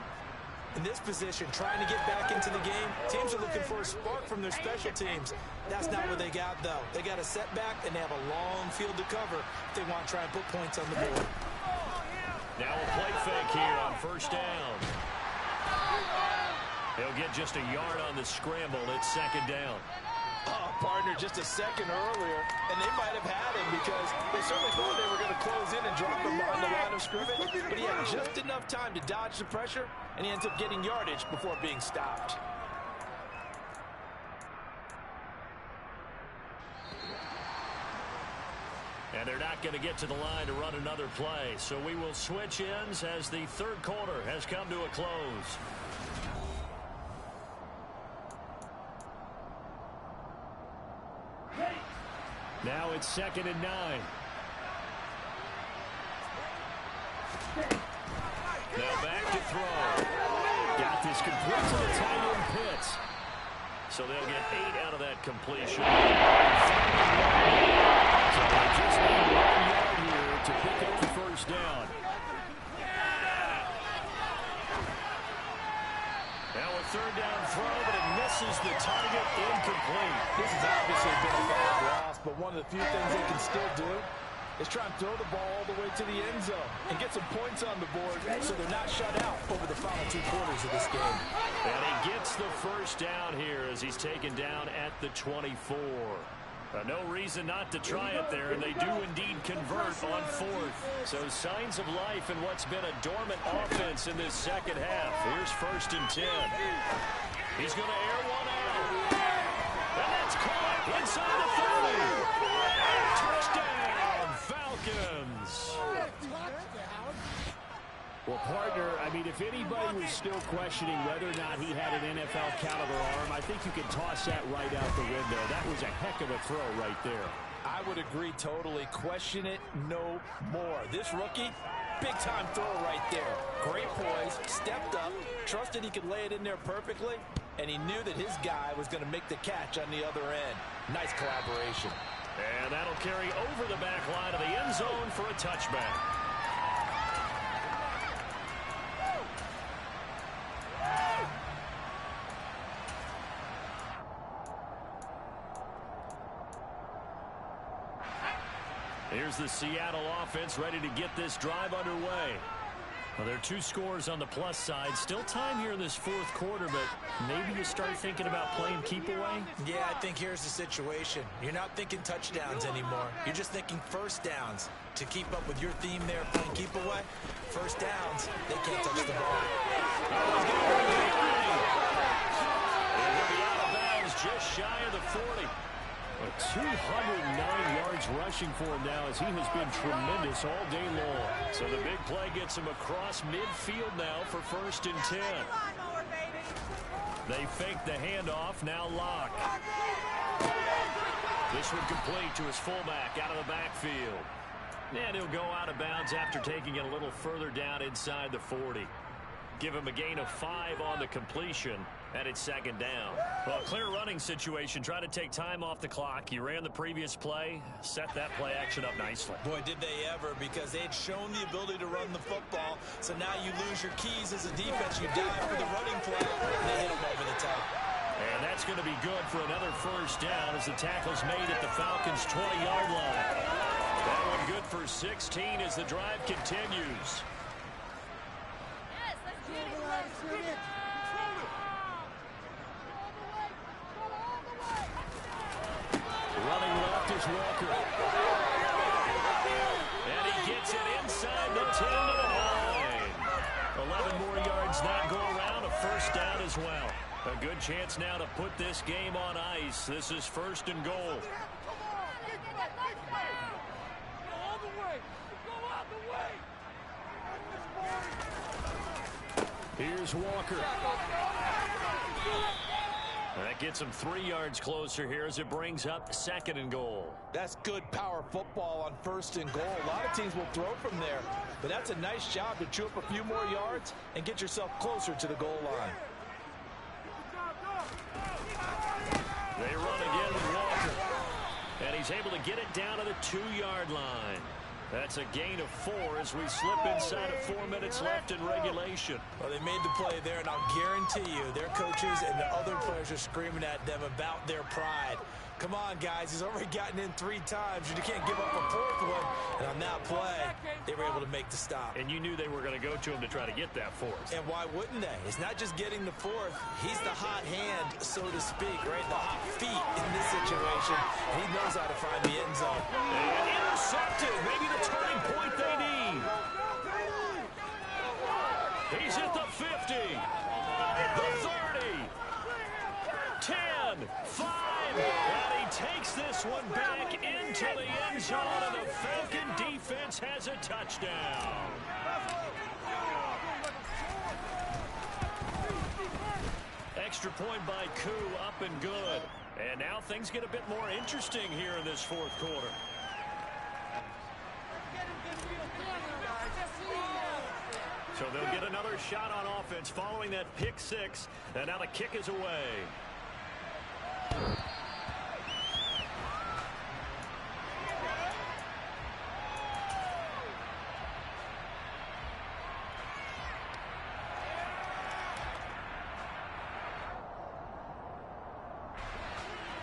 In this position, trying to get back into the game, teams are looking for a spark from their special teams. That's not what they got, though. They got a setback, and they have a long field to cover if they want to try and put points on the board. Now a play fake here on first down. He'll get just a yard on the scramble. It's second down. Oh, partner, just a second earlier, and they might have had him because they certainly thought they were going to close in and drop him on the line of scrimmage, but he had just enough time to dodge the pressure, and he ends up getting yardage before being stopped. And they're not going to get to the line to run another play, so we will switch ends as the third quarter has come to a close. Now it's 2nd and 9. Now back to throw. Got this complete to the tight end Pitts. So they'll get 8 out of that completion. So they just need 1 yard here to pick up the first down. Now a third down throw, but it misses the target, incomplete. This has obviously been a bad loss, but one of the few things they can still do is try and throw the ball all the way to the end zone and get some points on the board so they're not shut out over the final 2 quarters of this game. And he gets the first down here as he's taken down at the 24. No reason not to try it there, and they do indeed convert on 4th. So signs of life in what's been a dormant offense in this second half. Here's 1st and 10. He's going to air one out. And that's caught inside the 30. Touchdown, Falcons. Well, partner, I mean, if anybody was still questioning whether or not he had an NFL caliber arm, I think you can toss that right out the window. That was a heck of a throw right there. I would agree totally. Question it no more. This rookie, big-time throw right there. Great poise, stepped up, trusted he could lay it in there perfectly, and he knew that his guy was going to make the catch on the other end. Nice collaboration. And that'll carry over the back line of the end zone for a touchback. Here's the Seattle offense ready to get this drive underway. Well, there are 2 scores on the plus side. Still time here in this 4th quarter, but maybe you start thinking about playing keep away? Yeah, I think here's the situation. You're not thinking touchdowns anymore. You're just thinking first downs. To keep up with your theme there, playing keep away, first downs, they can't touch the ball. He'll be out of bounds just shy of the 40. 209 yards rushing for him now as he has been tremendous all day long. So the big play gets him across midfield now for 1st and 10. They fake the handoff, now Locke. This one complete to his fullback out of the backfield. And he'll go out of bounds after taking it a little further down inside the 40. Give him a gain of 5 on the completion, and it's 2nd down. Well, clear running situation. Try to take time off the clock. You ran the previous play, set that play action up nicely. Boy, did they ever, because they had shown the ability to run the football. So now you lose your keys as a defense. You dive for the running play, and they hit them over the top. And that's going to be good for another first down as the tackle's made at the Falcons' 20-yard line. That one good for 16 as the drive continues. Running left is Walker. And he gets it inside the 10-yard line. 11 more yards not go around. A first down as well. A good chance now to put this game on ice. This is 1st and goal. Here's Walker. And that gets him 3 yards closer here as it brings up 2nd and goal. That's good power football on 1st and goal. A lot of teams will throw from there, but that's a nice job to chew up a few more yards and get yourself closer to the goal line. They run again with Walker. And he's able to get it down to the 2-yard line. That's a gain of 4 as we slip inside of 4 minutes left in regulation. Well, they made the play there, and I'll guarantee you their coaches and the other players are screaming at them about their pride. Come on, guys. He's already gotten in 3 times. You can't give up a 4th one. And on that play, they were able to make the stop. And you knew they were going to go to him to try to get that 4th. And why wouldn't they? It's not just getting the 4th. He's the hot hand, so to speak, right? The hot feet in this situation. And he knows how to find the end zone. And intercepted. Maybe the turning point they need. He's at the 50. The 30. 10. 5. And he takes this one back into the end zone, and the Falcon defense has a touchdown. Extra point by Koo, up and good. And now things get a bit more interesting here in this 4th quarter. So they'll get another shot on offense following that pick 6, and now the kick is away.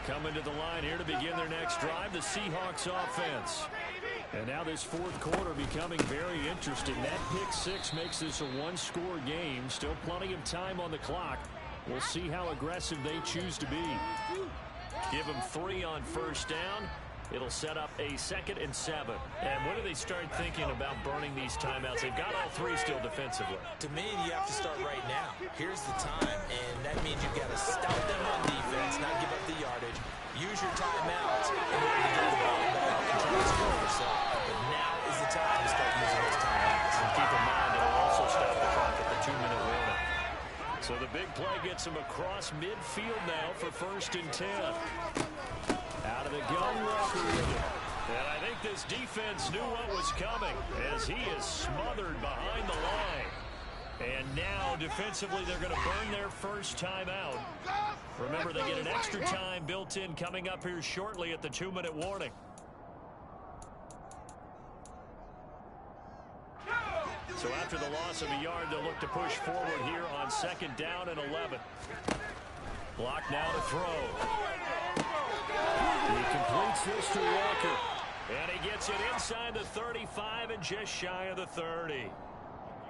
Coming to the line here to begin their next drive, the Seahawks offense. And now this 4th quarter becoming very interesting. That pick 6 makes this a 1-score game. Still plenty of time on the clock. We'll see how aggressive they choose to be. Give them 3 on 1st down. It'll set up a 2nd and 7. And when do they start thinking about burning these timeouts? They've got all 3 still defensively. To me, you have to start right now. Here's the time, and that means you've got to stout them on defense, not give up the yardage. Use your timeouts in order to get the ball back and try to score yourself. But now is the time to start using those timeouts. And keep in mind, it'll also stop the clock at the 2-minute warning. So the big play gets him across midfield now for 1st and 10. Out of the gun, Walker with it. And I think this defense knew what was coming as he is smothered behind the line. And now, defensively, they're going to burn their first time out. Remember, they get an extra time built in coming up here shortly at the 2-minute warning. So after the loss of a yard, they'll look to push forward here on 2nd down and 11. Block now to throw. He completes this to Walker. And he gets it inside the 35 and just shy of the 30.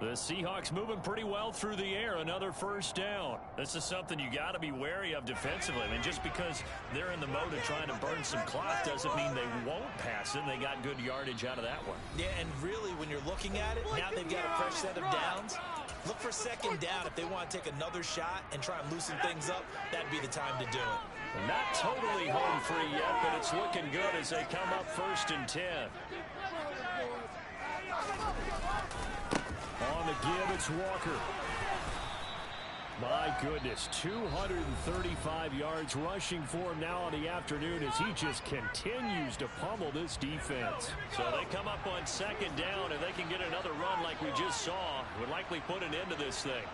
The Seahawks moving pretty well through the air. Another 1st down. This is something you got to be wary of defensively. I mean, just because they're in the mode of trying to burn some clock doesn't mean they won't pass it. They got good yardage out of that one. Yeah, and really, when you're looking at it, now they've got a fresh set of downs. Look for 2nd down if they want to take another shot and try and loosen things up. That'd be the time to do it. Not totally home free yet, but it's looking good as they come up 1st and 10. On the give, it's Walker. My goodness, 235 yards rushing for him now on the afternoon as he just continues to pummel this defense. So they come up on 2nd down, and they can get another run like we just saw. Would likely put an end to this thing.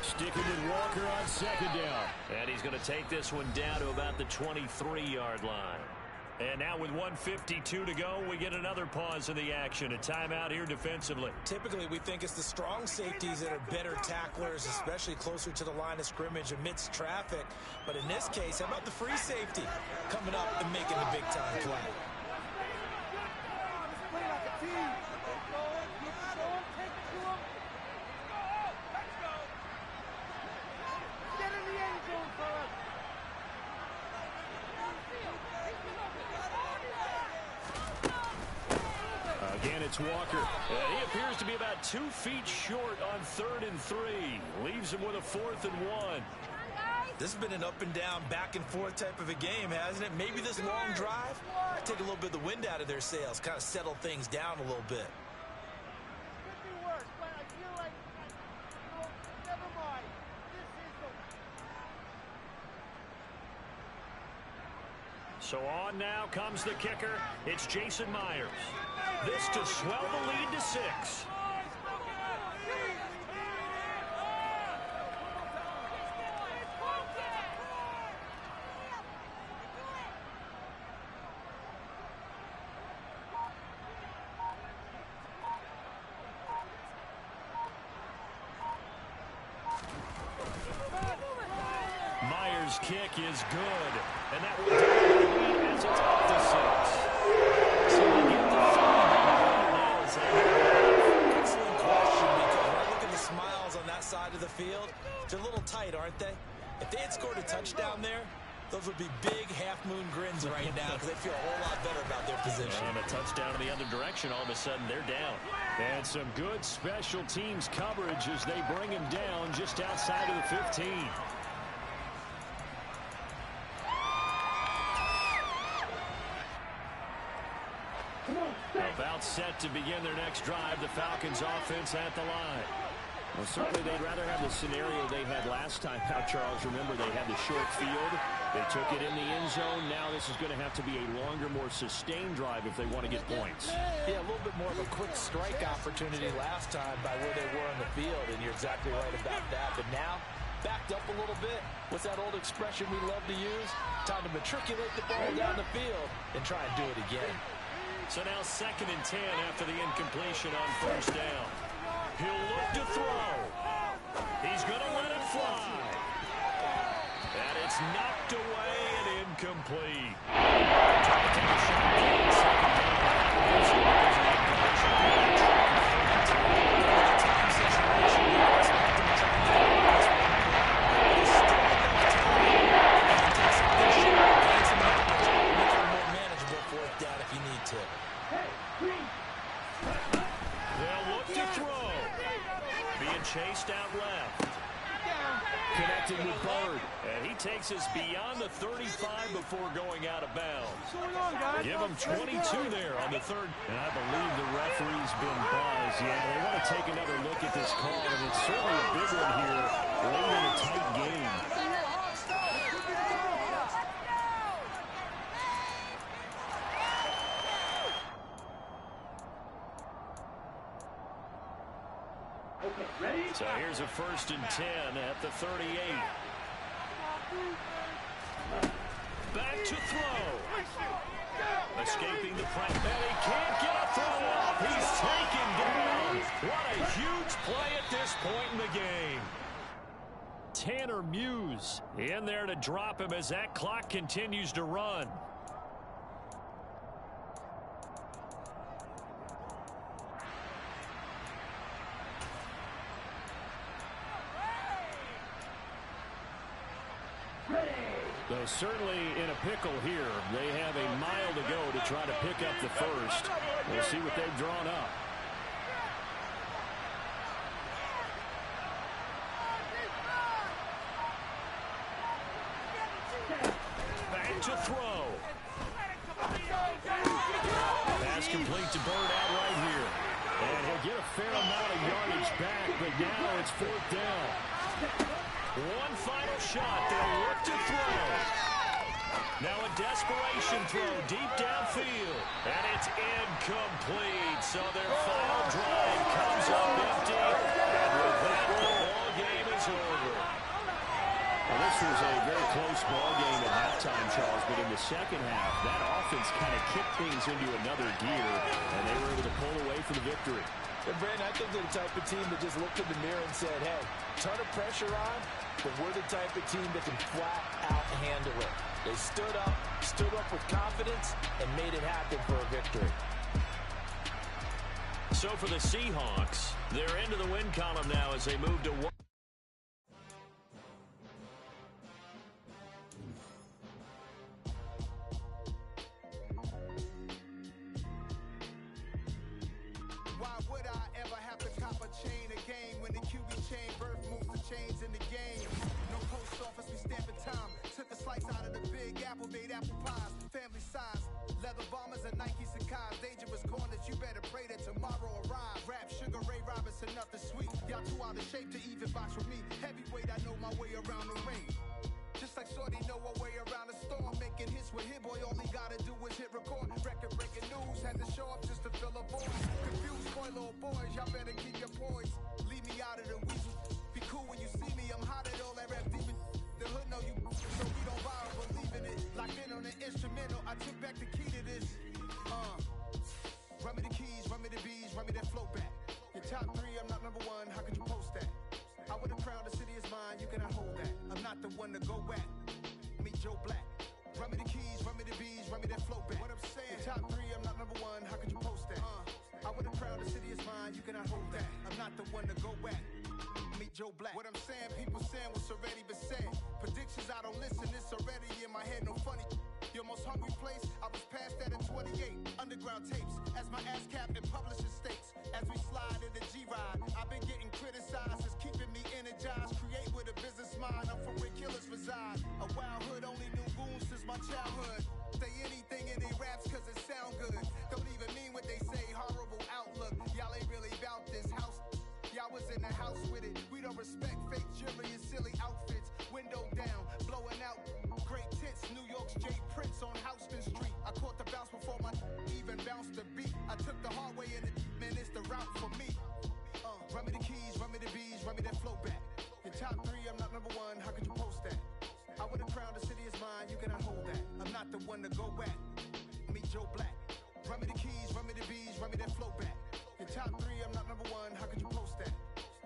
Sticking with Walker on 2nd down. And he's going to take this one down to about the 23-yard line. And now with 1:52 to go, we get another pause in the action. A timeout here defensively. Typically, we think it's the strong safeties that are better tacklers, especially closer to the line of scrimmage amidst traffic. But in this case, how about the free safety coming up and making the big-time play? Again, it's Walker. And he appears to be about 2 feet short on 3rd and 3. Leaves him with a 4th and 1. This has been an up-and-down, back-and-forth type of a game, hasn't it? Maybe this long drive, take a little bit of the wind out of their sails, kind of settle things down a little bit. Could be worse, but I feel like, never mind. So on now comes the kicker. It's Jason Myers. This to swell the lead to 6. Myers' kick is good, and that will do it as it's off the 6. So they get the field now as they Excellent question, because when I look at the smiles on that side of the field, they're a little tight, aren't they? If they had scored a touchdown there, those would be big half-moon grins right now because they feel a whole lot better about their position. And a touchdown in the other direction, all of a sudden they're down. And some good special teams coverage as they bring him down just outside of the 15. About set to begin their next drive, the Falcons offense at the line. Well, certainly they'd rather have the scenario they had last time out, Charles. Remember, they had the short field. They took it in the end zone. Now this is going to have to be a longer, more sustained drive if they want to get points. Yeah, a little bit more of a quick strike opportunity last time by where they were on the field, and you're exactly right about that. But now, backed up a little bit. What's that old expression we love to use? Time to matriculate the ball down the field and try and do it again. So now 2nd and 10 after the incompletion on 1st down. He'll look to throw. He's going to let it fly. And it's knocked away and incomplete. Trying to take a shot on 2nd down. Time situation, you expect him to try and get this one. There's still enough time. You can take some good shot, gain some yardage, make it a more manageable 4th down if you need to. They'll look to throw. Being chased out left. Connecting with Bird. And he takes us beyond the 35 before going out of bounds. Give him 22 there on the 3rd. And I believe the referee's been buzzed. Yeah, they want to take another look at this call, and it's certainly a big one here late in a tight game. So here's a 1st and 10 at the 38. Back to throw. Escaping the press. And he can't get a throw off. He's taken down. What a huge play at this point in the game. Tanner Muse in there to drop him as that clock continues to run. Though certainly in a pickle here. They have a mile to go to try to pick up the 1st. We'll see what they've drawn up. Back to throw. Pass complete to Bird out right here. And he'll get a fair amount of yardage back, but now it's 4th down. One final shot. They'll look to throw. Now a desperation throw deep downfield. And it's incomplete. So their final drive comes up empty. And with that, the ball game is over. Well, this was a very close ball game at halftime, Charles, but in the second half, that offense kind of kicked things into another gear, and they were able to pull away for the victory. And Brandon, I think they're the type of team that just looked in the mirror and said, hey, ton of pressure on, but we're the type of team that can flat out handle it. They stood up with confidence, and made it happen for a victory. So for the Seahawks, they're into the win column now as they move to 1. Why would I ever have to cop a chain again when the QB chain birth moves the chains in the game? No post office, we stamping time. Took a slice out of the big apple, made apple pies, family size. Leather bombers and Nike Sacai's, dangerous corners, you better pray that tomorrow arrives. Rap, Sugar Ray Robinson, nothing sweet. Y'all too out of shape to even box with me. Heavyweight, I know my way around the ring. Just like Shorty know her way around the storm, making his What Hit Boy only gotta do is hit record. Record-breaking news, had to show up just to fill a void. Confused boy, little boys, y'all better keep your poise. Leave me out of the weasel. Be cool when you see me, I'm hot at all that rap demon. The hood know you, so we don't borrow, believe in it. Locked in on the instrumental, I took back the key to this. Run me the keys, run me the bees, run me that flow back. Your top 3, I'm not number 1, how could you post that? I would've crowned the city is mine, you cannot hold that. I'm not the one to go at. Meet Joe Black. Run me the keys, run me the bees, run me that flow back. What I'm saying, your top 3, I'm not number 1, how could you post that? I would've crowned the city is mine, you cannot hold that. I'm not the one to go at. Meet Joe Black. What I'm saying, people saying what's already been said. Predictions, I don't listen, it's already in my head, no funny. Your most hungry place, I was past that at 28. Underground tapes, as my ass cap in publishing states. As we slide in the G-Ride, I've been getting criticized, it's keeping me energized. Create with a business mind, I'm from where killers reside. A wild hood, only knew goons since my childhood. Say anything in they raps cause it sound good. Don't even mean what they say, horrible outlook. Y'all ain't really about this house. Y'all was in the house with it. We don't respect fake jewelry and silly outfits. Window down, blowing out. Great tits, New York's J. Prince on Houston Street. I caught the bounce before my even bounced the beat. I took the hard way in it, man, it's the route for me. Run me the keys, run me the bees, run me that flow back. Your top 3, I'm not number 1, how could you post that? I would've crowned the city is mine, you cannot hold that. I'm not the one to go at. Meet Joe Black. Run me the keys, run me the bees, run me that flow back. Your top 3, I'm not number 1, how could you post that?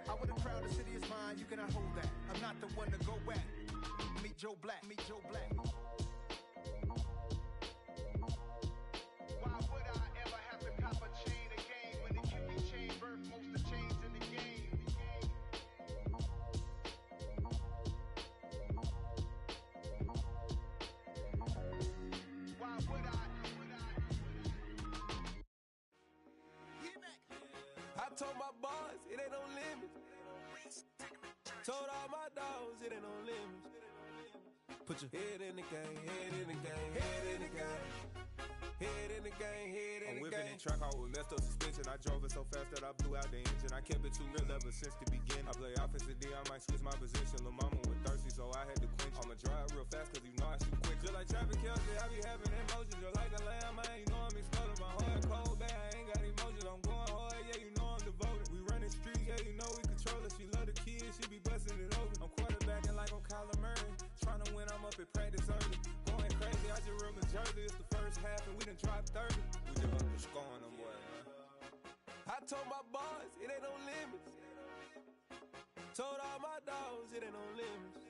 I would've crowned the city is mine, you cannot hold that. I'm not the one to go at. Meet Joe Black, meet Joe Black. Why would I ever have to cop a chain again when it can be chain birth, most of chains in the game? Why would I? I told my boss it ain't no limits. Told all my dogs it ain't no limits. Put your head in the game, head in the game, head in the game. Head in the game, head in the game. I'm whipping that track out with messed up suspension. I drove it so fast that I blew out the engine. I kept it too real ever since the beginning. I play offensive D, I might switch my position. Lil' mama was thirsty, so I had to quench. I'ma drive real fast, cause you know I shoot quick. Just like traffic Kelsey, I be having emotions. Just like a lamb, man, you know I'm exploding. My heart cold, bad, I ain't got emotions. I'm going hard, yeah, you know I'm devoted. We running streets, yeah, you know we control it. She love the kids, she be busting it open. I'm quarterbacking like I'm Kyler Murray. Trying to win, I'm up at practice early. Going crazy, I just real Jersey. It's the first half and we done dropped 30. We just up to scoring them, boy, man. I told my boys, it ain't no limits. Told all my dogs, it ain't no limits.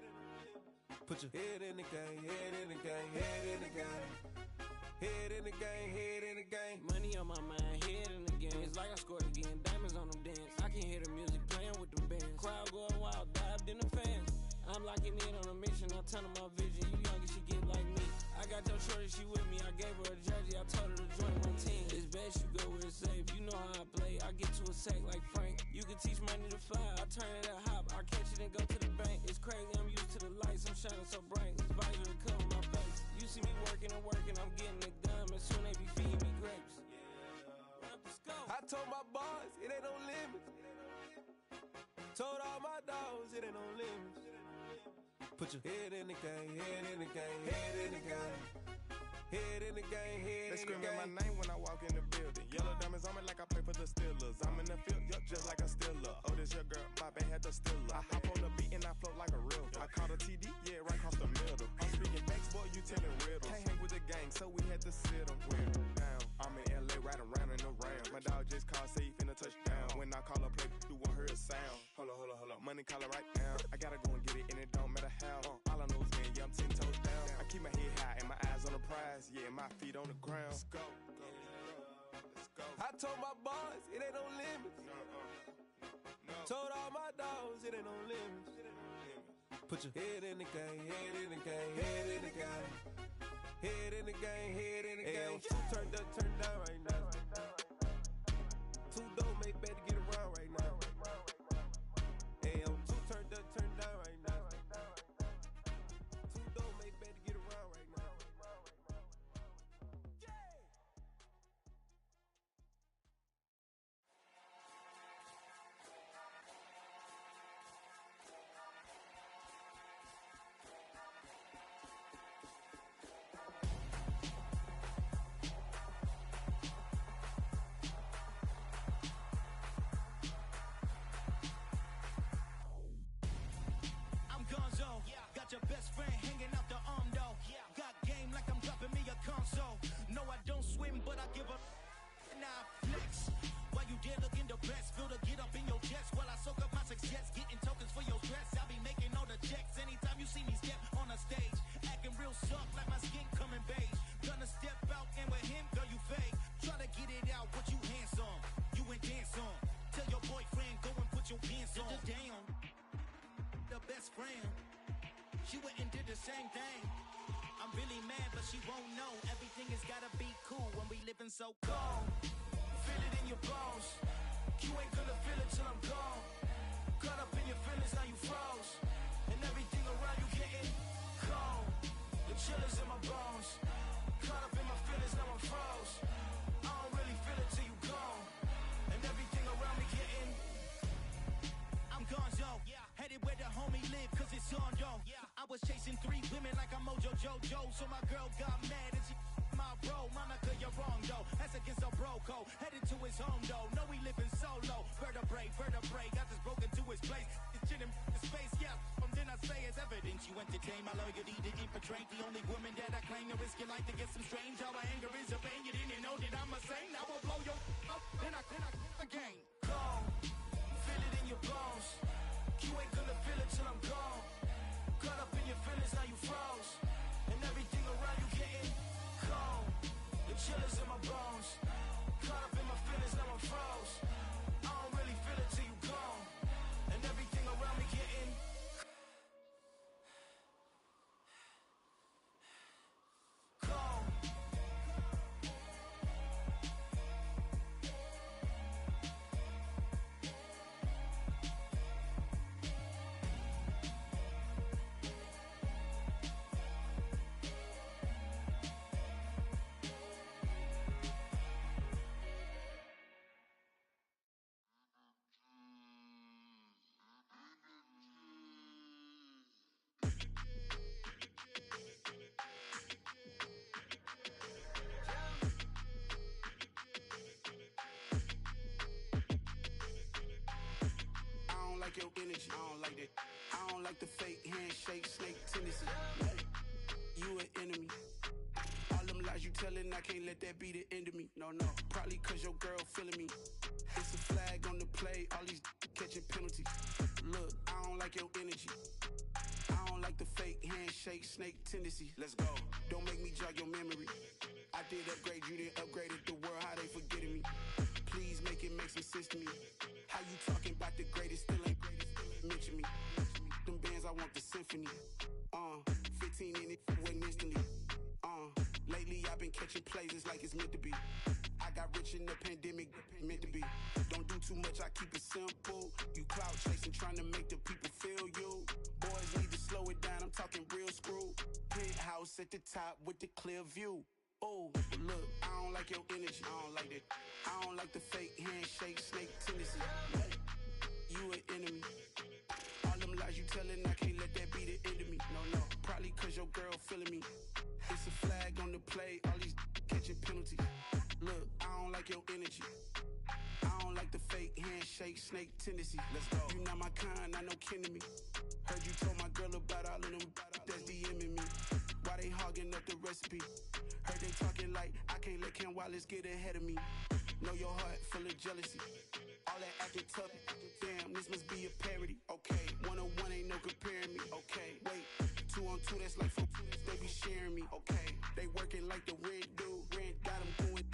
Put your head in the game, head in the game, head in the game. Head in the game, head in the game. Money on my mind, head in the game. It's like I scored again, diamonds on them dance. I can hear the music playing with them bands. Crowd going wild, dived in the fans. I'm locking in on a mission, I tell her my vision. You young and she get like me. I got your shorty, she with me. I gave her a jersey, I told her to join my team. It's best you go where it's safe. You know how I play. I get to a sack like Frank. You can teach money to fly. I turn it a hop. I catch it and go to the bank. It's crazy, I'm used to the lights. I'm shining so bright. This visor to cover my face. You see me working and working. I'm getting it done. And soon they be feeding me grapes. I told my boys, it ain't no limits. Told all my dogs, it ain't no limits. Put your head in the game, head in the game, head in the game. Head in the game, head in the game. They screaming my name when I walk in the building. Yellow diamonds on me like I play for the Steelers. I'm in the field, yup, just like a Steeler. Oh, this your girl, my band had the Steeler. I hop on the beat and I float like a real. I caught a TD, yeah, right across the middle. I'm speaking facts, boy, you telling riddles. Can't hang with the gang, so we had to sit them down. I'm in LA, riding round and around. My dog just called, say he finna touchdown. When I call a play, you won't hear a sound. Hold up, money caller right now. I gotta go and get it, and it don't matter how. All I know is man, yeah, I'm 10 toes down. I keep my head high and my eyes on the prize. Yeah, my feet on the ground. Let's go. I told my boys, it ain't no limits. No. Told all my dogs, it ain't no limits. Put your head in the game, head in the game, head in the game. Head in the game, head in the game. Two turned up, turned down right now. Two dope make better get around right now. Hey, two turned up, turned down right now. Two dope make better get around right now. see me step on a stage, acting real soft like my skin coming beige. Gonna step out and with him, girl, you fake. Try to get it out, what you handsome, you ain't dance on. Tell your boyfriend, go and put your pants on. Down, the best friend, she went and did the same thing. I'm really mad, but she won't know. Everything has gotta be cool when we living so cold. Feel it in your bones. You ain't gonna feel it till I'm gone. Caught up in your feelings, now you froze. And everything around you getting cold. The chillers in my bones. Caught up in my feelings, now I'm froze. I don't really feel it till you gone. And everything around me getting, I'm gonzo. Headed where the homie live, cause it's on, yo. I was chasing 3 women like I'm Mojo Jojo. So my girl got mad and she my bro. Monica, you're wrong, though. That's against a bro code. Headed to his home, though. No, we living solo. Vertebrae. Got this broken to his place. This shit in space, yeah. Then I say it's evidence you entertain my loyalty to infiltrate. The only woman that I claim to risk your life to get some strange. All my anger is a pain. You didn't know that I'm a saint. I will blow your up. Then I again. Gone. Feel it in your bones. You ain't gonna feel it till I'm gone. Caught up in your feelings, now you froze. And everything around you getting cold. The chillers in my bones. Caught up in my feelings, now I'm froze. I don't really feel it till you gone. And everything around me getting cold. I don't like your energy. I don't like that. I don't like the fake handshake, snake tendency. You an enemy. All them lies you telling, I can't let that be the end of me. No. Probably cause your girl feeling me. It's a flag on the play, all these catching penalties. Look, I don't like your energy. I don't like the fake handshake, snake tendency. Let's go. Don't make me jog your memory. I did upgrade, you didn't upgrade it. The world, how they forgetting me. Please make it make some sense to me. How you talking about the greatest, still ain't greatest, mention me. Them bands, I want the symphony. 15 in it, went instantly. Lately I've been catching plays, it's like it's meant to be. I got rich in the pandemic, meant to be. Don't do too much, I keep it simple. You clout chasing, trying to make the people feel you. Boys need to slow it down, I'm talking real screw. Penthouse at the top with the clear view. Oh, look, I don't like your energy. I don't like that. I don't like the fake handshake, snake tendency. You an enemy. All them lies you telling, I can't let that be the end of me. No. Probably cause your girl feeling me. It's a flag on the play, all these catching penalties. Look, I don't like your energy. I don't like the fake handshake, snake tendency. Let's go. You not my kind, I know kin to me. Heard you told my girl about all of them that's DMing me. Why they hogging up the recipe? Heard they talking like I can't let Ken Wallace get ahead of me. Know your heart full of jealousy. All that acting tough, damn, this must be a parody. Okay, 1-on-1 ain't no comparing me. Okay, wait, 2-on-2, that's like 4, they be sharing me. Okay, they working like the rent do. Rent got them doing,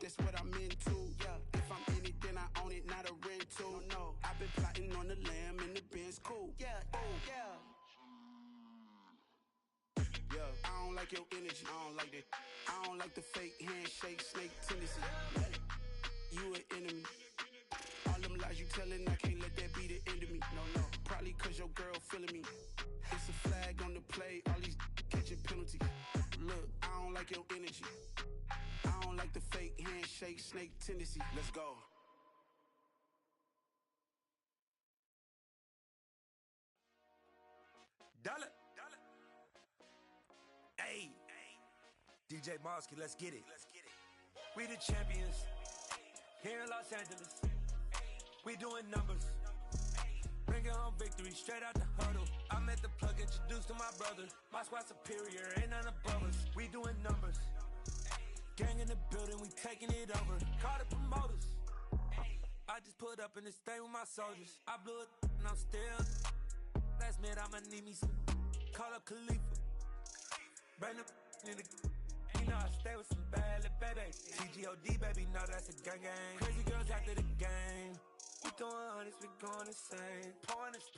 that's what I'm into. Yeah, if I'm in it, then I own it, not a rental. No, I've been plotting on the lamb and the Benz cool. Yeah, yeah. I don't like your energy. I don't like that. I don't like the fake handshake, snake tendency. You an enemy. All them lies you telling, I can't let that be the end of me. No. Probably cause your girl feeling me. It's a flag on the play, all these catching penalties. Look, I don't like your energy. I don't like the fake handshake, snake tendency. Let's go. Dollar. Hey, DJ Mosky, let's get it. We the champions here in Los Angeles. We doing numbers. Bringing home victory straight out the huddle. I'm at the plug, introduced to my brother. My squad superior, ain't none above us. We doing numbers. Gang in the building, we taking it over. Call the promoters. I just put up in this thing with my soldiers. I blew it and I'm still. Last minute, I'ma need me some. call up Khalifa. Brand new in the. You know I stay with some bad little babies. TGOD, baby, know that's a gang gang. Crazy girls after the game. We throwing hundreds, we going insane. Pointers.